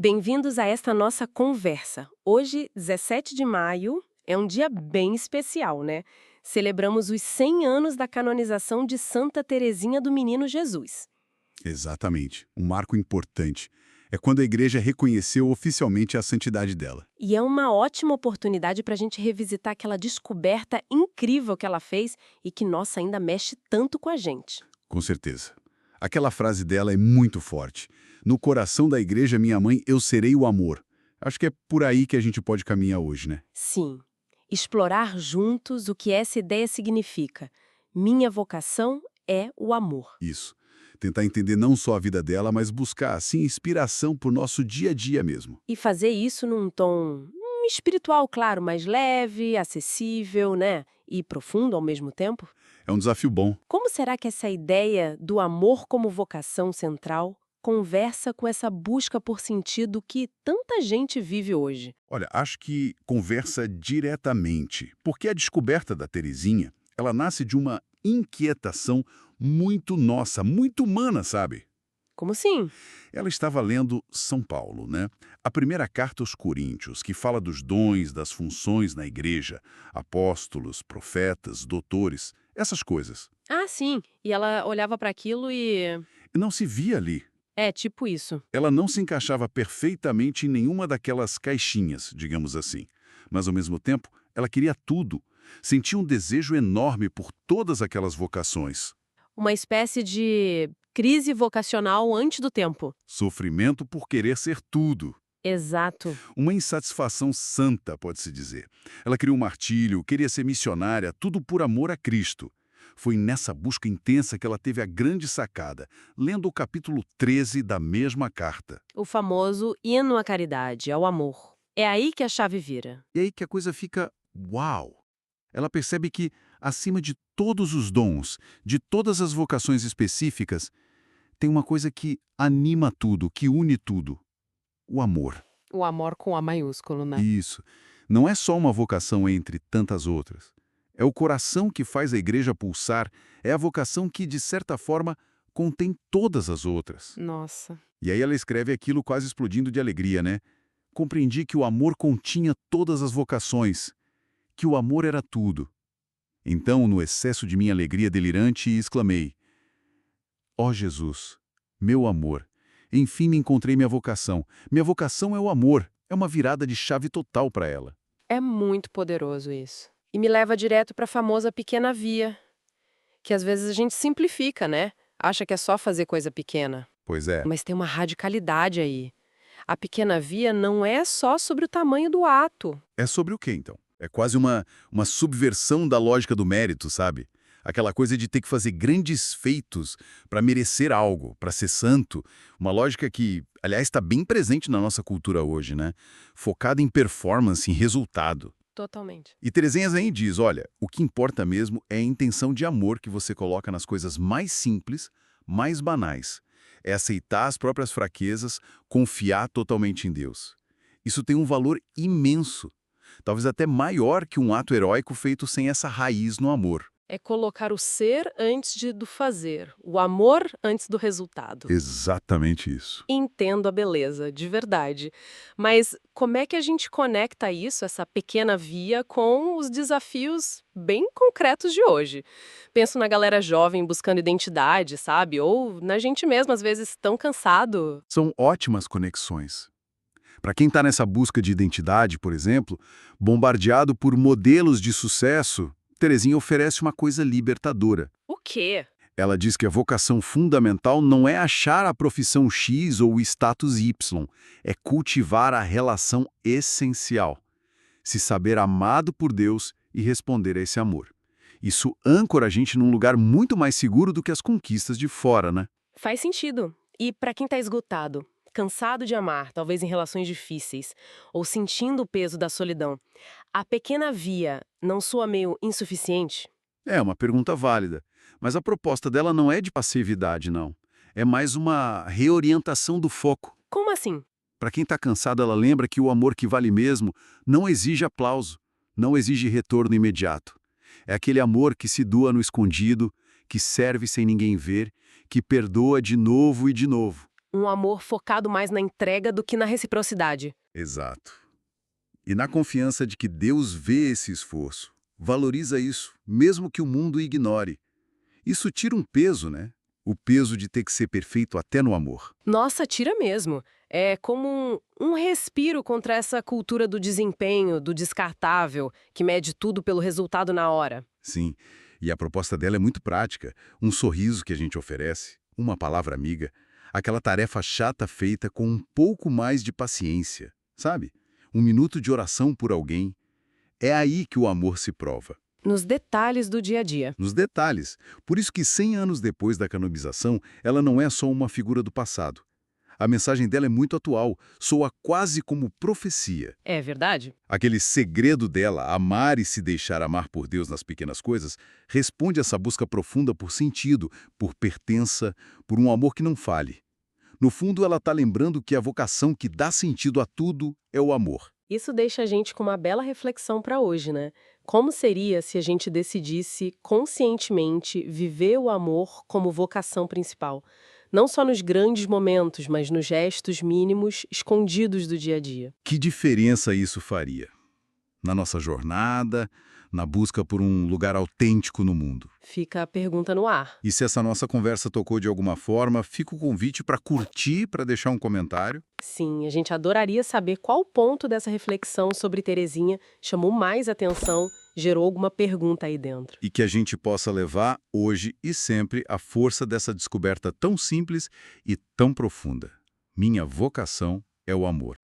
Bem-vindos a esta nossa conversa. Hoje, 17 de maio, é um dia bem especial, né? Celebramos os 100 anos da canonização de Santa Teresinha do Menino Jesus. Exatamente. Um marco importante. É quando a igreja reconheceu oficialmente a santidade dela. E é uma ótima oportunidade para a gente revisitar aquela descoberta incrível que ela fez e que, nossa, ainda mexe tanto com a gente. Com certeza. Aquela frase dela é muito forte. No coração da igreja, minha mãe, eu serei o amor. Acho que é por aí que a gente pode caminhar hoje, né? Sim, explorar juntos o que essa ideia significa. Minha vocação é o amor. Isso. Tentar entender não só a vida dela, mas buscar, assim, inspiração pro nosso dia a dia mesmo. E fazer isso num tom espiritual, claro, mais leve, acessível, né? E profundo ao mesmo tempo. É um desafio bom. Como será que essa ideia do amor como vocação central conversa com essa busca por sentido que tanta gente vive hoje? Olha, acho que conversa diretamente, porque a descoberta da Teresinha, ela nasce de uma inquietação muito nossa, muito humana, sabe? Como assim? Ela estava lendo São Paulo, né? A primeira carta aos Coríntios, que fala dos dons, das funções na igreja, apóstolos, profetas, doutores, essas coisas. Ah, sim. E ela olhava para aquilo e... E não se via ali. É, tipo isso. Ela não se encaixava perfeitamente em nenhuma daquelas caixinhas, digamos assim. Mas, ao mesmo tempo, ela queria tudo. Sentia um desejo enorme por todas aquelas vocações. Uma espécie de crise vocacional antes do tempo. Sofrimento por querer ser tudo. Exato. Uma insatisfação santa, pode-se dizer. Ela queria um martírio, queria ser missionária, tudo por amor a Cristo. Foi nessa busca intensa que ela teve a grande sacada, lendo o capítulo 13 da mesma carta. O famoso hino à caridade, ao amor. É aí que a chave vira. E aí que a coisa fica uau! Ela percebe que, acima de todos os dons, de todas as vocações específicas, tem uma coisa que anima tudo, que une tudo: o amor. O amor com A maiúsculo, né? Isso. Não é só uma vocação entre tantas outras. É o coração que faz a igreja pulsar, é a vocação que, de certa forma, contém todas as outras. Nossa. E aí ela escreve aquilo quase explodindo de alegria, né? Compreendi que o amor continha todas as vocações, que o amor era tudo. Então, no excesso de minha alegria delirante, exclamei: ó Jesus, meu amor, enfim encontrei minha vocação. Minha vocação é o amor. É uma virada de chave total para ela. É muito poderoso isso. E me leva direto para a famosa pequena via, que às vezes a gente simplifica, né? Acha que é só fazer coisa pequena. Pois é. Mas tem uma radicalidade aí. A pequena via não é só sobre o tamanho do ato. É sobre o quê, então? É quase uma subversão da lógica do mérito, sabe? Aquela coisa de ter que fazer grandes feitos para merecer algo, para ser santo. Uma lógica que, aliás, está bem presente na nossa cultura hoje, né? Focada em performance, em resultado. Totalmente. E Teresinha Zain diz, olha, o que importa mesmo é a intenção de amor que você coloca nas coisas mais simples, mais banais. É aceitar as próprias fraquezas, confiar totalmente em Deus. Isso tem um valor imenso, talvez até maior que um ato heróico feito sem essa raiz no amor. É colocar o ser antes do fazer, o amor antes do resultado. Exatamente isso. Entendo a beleza, de verdade. Mas como é que a gente conecta isso, essa pequena via, com os desafios bem concretos de hoje? Penso na galera jovem buscando identidade, sabe? Ou na gente mesmo, às vezes, tão cansado. São ótimas conexões. Para quem está nessa busca de identidade, por exemplo, bombardeado por modelos de sucesso, Teresinha oferece uma coisa libertadora. O quê? Ela diz que a vocação fundamental não é achar a profissão X ou o status Y, é cultivar a relação essencial. Se saber amado por Deus e responder a esse amor. Isso âncora a gente num lugar muito mais seguro do que as conquistas de fora, né? Faz sentido. E para quem tá esgotado, cansado de amar, talvez em relações difíceis, ou sentindo o peso da solidão, a pequena via não soa meio insuficiente? É uma pergunta válida, mas a proposta dela não é de passividade, não. É mais uma reorientação do foco. Como assim? Para quem está cansado, ela lembra que o amor que vale mesmo não exige aplauso, não exige retorno imediato. É aquele amor que se doa no escondido, que serve sem ninguém ver, que perdoa de novo e de novo. Um amor focado mais na entrega do que na reciprocidade. Exato. E na confiança de que Deus vê esse esforço, valoriza isso, mesmo que o mundo ignore. Isso tira um peso, né? O peso de ter que ser perfeito até no amor. Nossa, tira mesmo. É como um respiro contra essa cultura do desempenho, do descartável, que mede tudo pelo resultado na hora. Sim, e a proposta dela é muito prática. Um sorriso que a gente oferece, uma palavra amiga, aquela tarefa chata feita com um pouco mais de paciência, sabe? Um minuto de oração por alguém. É aí que o amor se prova. Nos detalhes do dia a dia. Nos detalhes. Por isso que 100 anos depois da canonização, ela não é só uma figura do passado. A mensagem dela é muito atual, soa quase como profecia. É verdade? Aquele segredo dela, amar e se deixar amar por Deus nas pequenas coisas, responde a essa busca profunda por sentido, por pertença, por um amor que não fale. No fundo, ela está lembrando que a vocação que dá sentido a tudo é o amor. Isso deixa a gente com uma bela reflexão para hoje, né? Como seria se a gente decidisse conscientemente viver o amor como vocação principal? Não só nos grandes momentos, mas nos gestos mínimos escondidos do dia a dia. Que diferença isso faria? Na nossa jornada, na busca por um lugar autêntico no mundo. Fica a pergunta no ar. E se essa nossa conversa tocou de alguma forma, fica o convite para curtir, para deixar um comentário. Sim, a gente adoraria saber qual ponto dessa reflexão sobre Terezinha chamou mais atenção, gerou alguma pergunta aí dentro. E que a gente possa levar, hoje e sempre, a força dessa descoberta tão simples e tão profunda. Minha vocação é o amor.